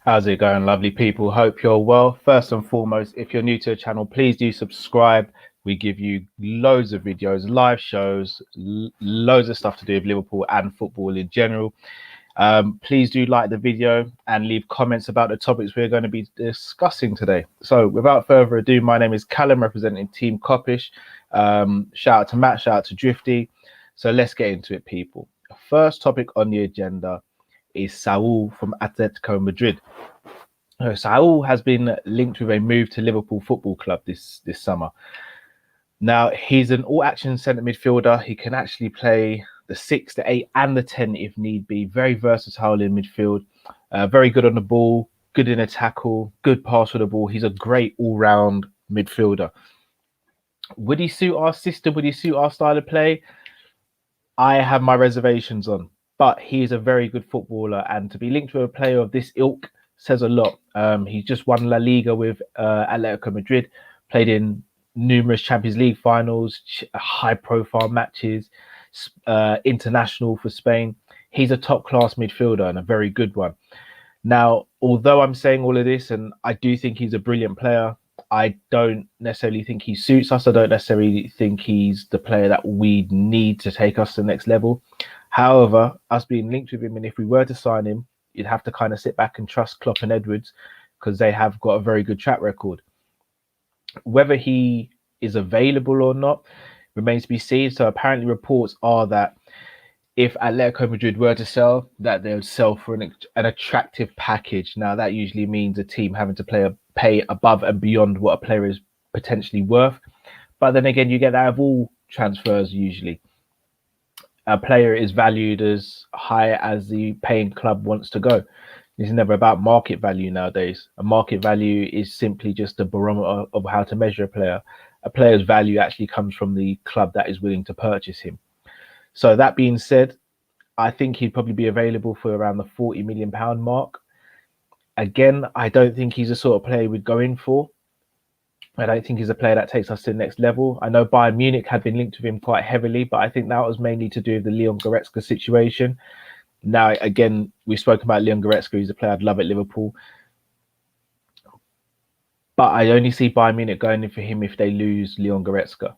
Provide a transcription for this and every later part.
How's it going, lovely people? Hope you're well. First and foremost, if you're new to the channel, please do subscribe. We give you loads of videos, live shows, loads of stuff to do with Liverpool and football in general. Please do like the video and leave comments about the topics we're going to be discussing today. So without further ado, my name is Callum, representing Team Kopish. Shout out to Matt, shout out to Drifty. So let's get into it, people. First topic on the agenda is Saul from Atletico Madrid. Saul has been linked with a move to Liverpool Football Club this summer. Now, he's an all-action centre midfielder. He can actually play the 6, the 8 and the 10 if need be. Very versatile in midfield. Very good on the ball, good in a tackle, good pass for the ball. He's a great all-round midfielder. Would he suit our system? Would he suit our style of play? I have my reservations on. But he is a very good footballer, and to be linked with a player of this ilk says a lot. He's just won La Liga with Atletico Madrid, played in numerous Champions League finals, high-profile matches, international for Spain. He's a top-class midfielder and a very good one. Now, although I'm saying all of this, and I do think he's a brilliant player, I don't necessarily think he suits us. I don't necessarily think he's the player that we need to take us to the next level. However, us being linked with him, and if we were to sign him, you'd have to kind of sit back and trust Klopp and Edwards because they have got a very good track record. Whether he is available or not remains to be seen. So apparently reports are that if Atletico Madrid were to sell, that they would sell for an attractive package. Now, that usually means a team having to pay above and beyond what a player is potentially worth. But then again, you get that of all transfers usually. A player is valued as high as the paying club wants to go. It's never about market value nowadays. A market value is simply just a barometer of how to measure a player. A player's value actually comes from the club that is willing to purchase him. So that being said, I think he'd probably be available for around the £40 million mark. Again, I don't think he's the sort of player we'd go in for. I don't think he's a player that takes us to the next level. I know Bayern Munich had been linked with him quite heavily, but I think that was mainly to do with the Leon Goretzka situation. Now, again, we spoke about Leon Goretzka. He's a player I'd love at Liverpool. But I only see Bayern Munich going in for him if they lose Leon Goretzka.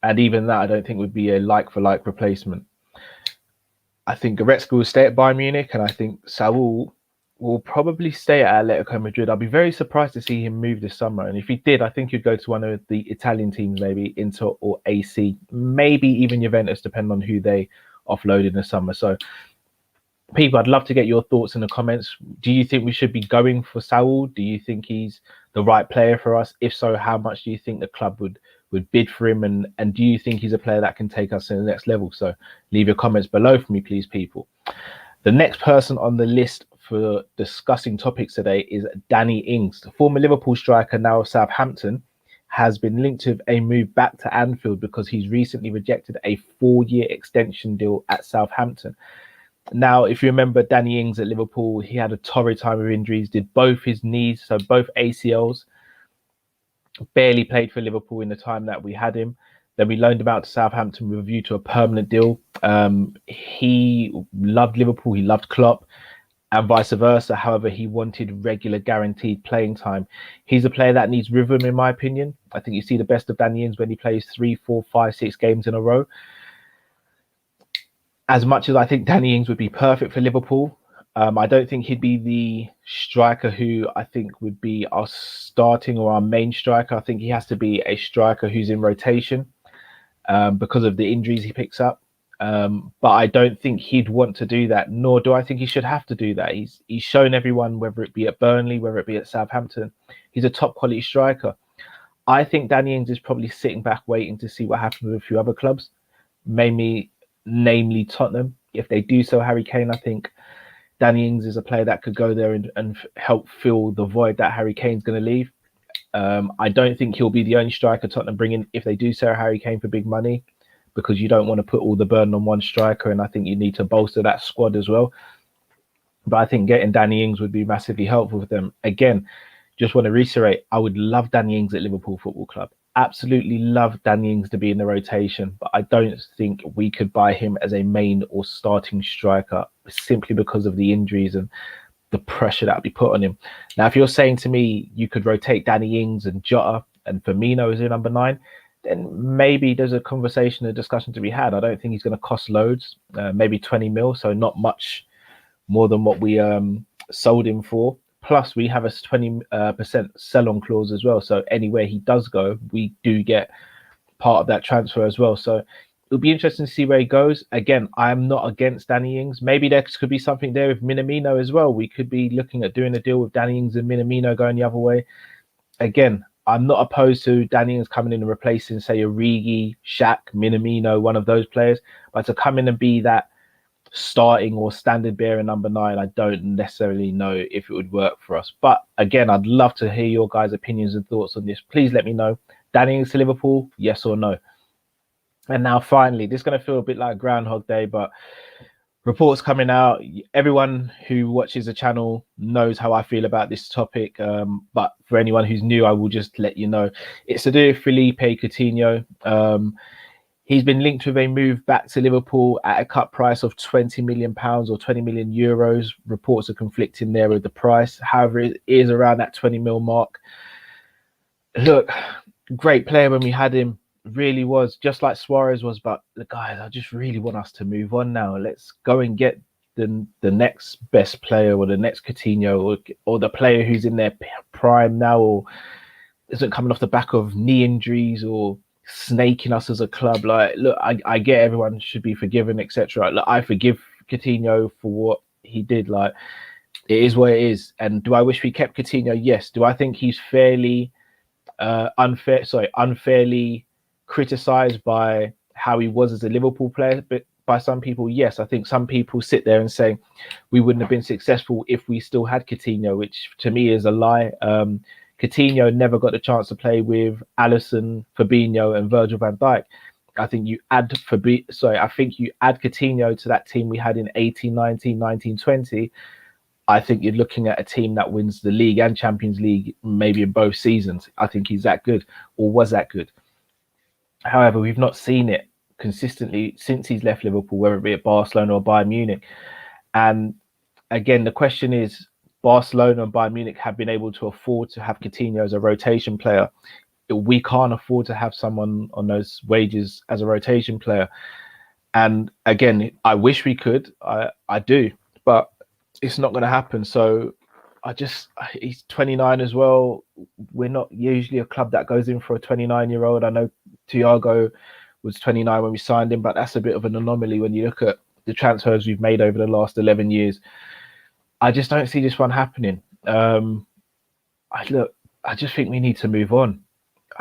And even that, I don't think would be a like-for-like replacement. I think Goretzka will stay at Bayern Munich, and I think Saul will probably stay at Atletico Madrid. I'll be very surprised to see him move this summer. And if he did, I think he'd go to one of the Italian teams, maybe Inter or AC, maybe even Juventus, depending on who they offload in the summer. So, people, I'd love to get your thoughts in the comments. Do you think we should be going for Saul? Do you think he's the right player for us? If so, how much do you think the club would bid for him? And do you think he's a player that can take us to the next level? So leave your comments below for me, please, people. The next person on the list for discussing topics today is Danny Ings. The former Liverpool striker, now of Southampton, has been linked with a move back to Anfield because he's recently rejected a 4-year extension deal at Southampton. Now, if you remember Danny Ings at Liverpool, he had a torrid time of injuries, did both his knees, so both ACLs, barely played for Liverpool in the time that we had him. Then we loaned him out to Southampton with a view to a permanent deal. He loved Liverpool, he loved Klopp, and vice versa. However, he wanted regular guaranteed playing time. He's a player that needs rhythm, in my opinion. I think you see the best of Danny Ings when he plays 3, 4, 5, 6 games in a row. As much as I think Danny Ings would be perfect for Liverpool, I don't think he'd be the striker who I think would be our starting or our main striker. I think he has to be a striker who's in rotation because of the injuries he picks up. But I don't think he'd want to do that, nor do I think he should have to do that. He's shown everyone, whether it be at Burnley, whether it be at Southampton, he's a top quality striker. I think Danny Ings is probably sitting back waiting to see what happens with a few other clubs, namely Tottenham. If they do so Harry Kane, I think Danny Ings is a player that could go there and help fill the void that Harry Kane's going to leave. I don't think he'll be the only striker Tottenham bring in if they do sell Harry Kane for big money, because you don't want to put all the burden on one striker, and I think you need to bolster that squad as well. But I think getting Danny Ings would be massively helpful for them. Again, just want to reiterate, I would love Danny Ings at Liverpool Football Club. absolutely love Danny Ings to be in the rotation, but I don't think we could buy him as a main or starting striker simply because of the injuries and the pressure that would be put on him. Now, if you're saying to me you could rotate Danny Ings and Jota and Firmino as your number 9, then maybe there's a conversation, a discussion to be had. I don't think he's going to cost loads, maybe 20 mil, so not much more than what we sold him for. Plus, we have a 20% sell-on clause as well. So anywhere he does go, we do get part of that transfer as well. So it'll be interesting to see where he goes. Again, I'm not against Danny Ings. Maybe there could be something there with Minamino as well. We could be looking at doing a deal with Danny Ings and Minamino going the other way. Again, I'm not opposed to Danny Ings coming in and replacing, say, Origi, Shaq, Minamino, one of those players. But to come in and be that starting or standard bearer number 9, I don't necessarily know if it would work for us. But again, I'd love to hear your guys' opinions and thoughts on this. Please let me know. Danny Ings to Liverpool, yes or no? And now finally, this is going to feel a bit like Groundhog Day, but reports coming out. Everyone who watches the channel knows how I feel about this topic. But for anyone who's new, I will just let you know. It's to do with Felipe Coutinho. He's been linked with a move back to Liverpool at a cut price of £20 million or 20 million euros. Reports are conflicting there with the price. However, it is around that 20 mil mark. Look, great player when we had him. Really was, just like Suarez was. But the guys, I just really want us to move on now. Let's go and get the next best player, or the next Coutinho, or the player who's in their prime now, or isn't coming off the back of knee injuries or snaking us as a club. Like, look, I get everyone should be forgiven, etc. Look, I forgive Coutinho for what he did. Like, it is what it is. And do I wish we kept Coutinho? Yes. Do I think he's unfairly criticized by how he was as a Liverpool player? But by some people, yes. I think some people sit there and say we wouldn't have been successful if we still had Coutinho, which to me is a lie. Coutinho never got the chance to play with Alisson, Fabinho, and Virgil van Dijk. I think you add Coutinho to that team we had in 18-19, 19-20. I think you're looking at a team that wins the league and Champions League maybe in both seasons. I think he's that good, or was that good. However, we've not seen it consistently since he's left Liverpool, whether it be at Barcelona or Bayern Munich. And again, the question is, Barcelona and Bayern Munich have been able to afford to have Coutinho as a rotation player. We can't afford to have someone on those wages as a rotation player. And again, I wish we could. I do, but it's not going to happen. So he's 29 as well. We're not usually a club that goes in for a 29-year-old. I know Thiago was 29 when we signed him, but that's a bit of an anomaly when you look at the transfers we've made over the last 11 years. I just don't see this one happening. I just think we need to move on.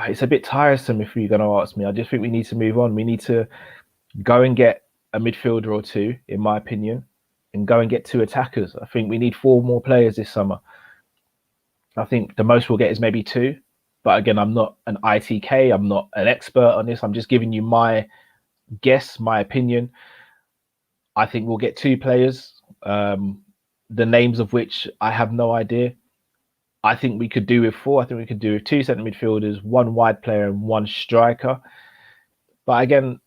It's a bit tiresome if you're going to ask me. I just think we need to move on. We need to go and get a midfielder or two, in my opinion, and go and get 2 attackers. I think we need 4 more players this summer. I think the most we'll get is maybe 2. But again, I'm not an ITK. I'm not an expert on this. I'm just giving you my guess, my opinion. I think we'll get 2 players. The names of which I have no idea. I think we could do with 4. I think we could do with 2 centre midfielders, 1 wide player, and 1 striker. But again,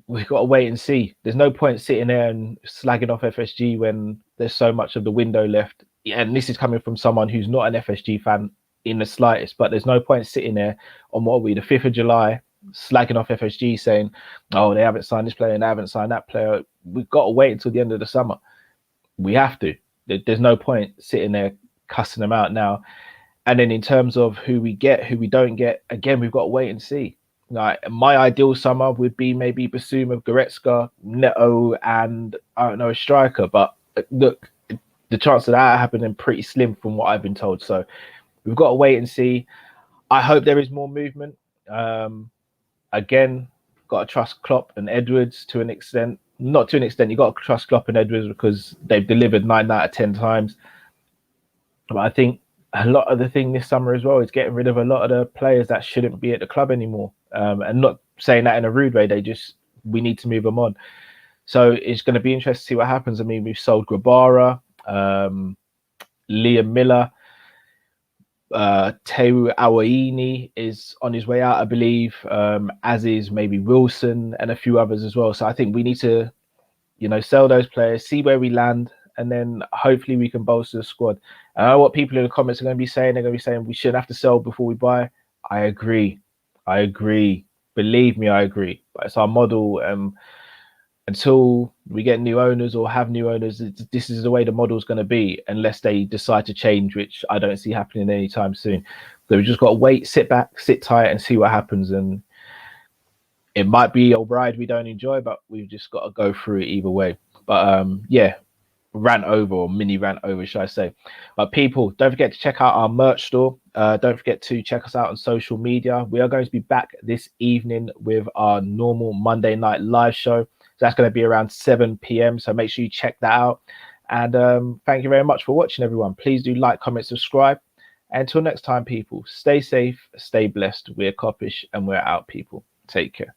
we've got to wait and see. There's no point sitting there and slagging off FSG when there's so much of the window left. And this is coming from someone who's not an FSG fan in the slightest. But there's no point sitting there on the 5th of July, slagging off FSG, saying, "Oh, they haven't signed this player and they haven't signed that player." We've got to wait until the end of the summer. We have to. There's no point sitting there cussing them out now. And then in terms of who we get, who we don't get, again, we've got to wait and see. Like, my ideal summer would be maybe Basuma, Goretzka, Neto, and I don't know, a striker. But look, the chance of that happening pretty slim from what I've been told. So we've got to wait and see. I hope there is more movement. Again, got to trust Klopp and Edwards to an extent. Not to an extent, you got to trust Klopp and Edwards because they've delivered 9 out of 10 times. But I think a lot of the thing this summer as well is getting rid of a lot of the players that shouldn't be at the club anymore. And not saying that in a rude way. We need to move them on. So it's going to be interesting to see what happens. I mean, we've sold Grabara, Liam Miller. Teru Awani is on his way out, I believe, as is maybe Wilson and a few others as well. So I think we need to, sell those players, see where we land, and then hopefully we can bolster the squad. And I know what people in the comments are going to be saying. They're going to be saying we shouldn't have to sell before we buy. I agree. Believe me, I agree. But it's our model. Until we get new owners or have new owners, this is the way the model is going to be, unless they decide to change, which I don't see happening anytime soon. So we just got to wait, sit back, sit tight, and see what happens. And it might be a ride we don't enjoy, but we've just got to go through it either way. But yeah, rant over, or mini rant over, should I say. But people, don't forget to check out our merch store. Don't forget to check us out on social media. We are going to be back this evening with our normal Monday night live show. So that's going to be around 7 p.m. So make sure you check that out. And thank you very much for watching, everyone. Please do like, comment, subscribe. And until next time, people, stay safe, stay blessed. We're Kopish and we're out, people. Take care.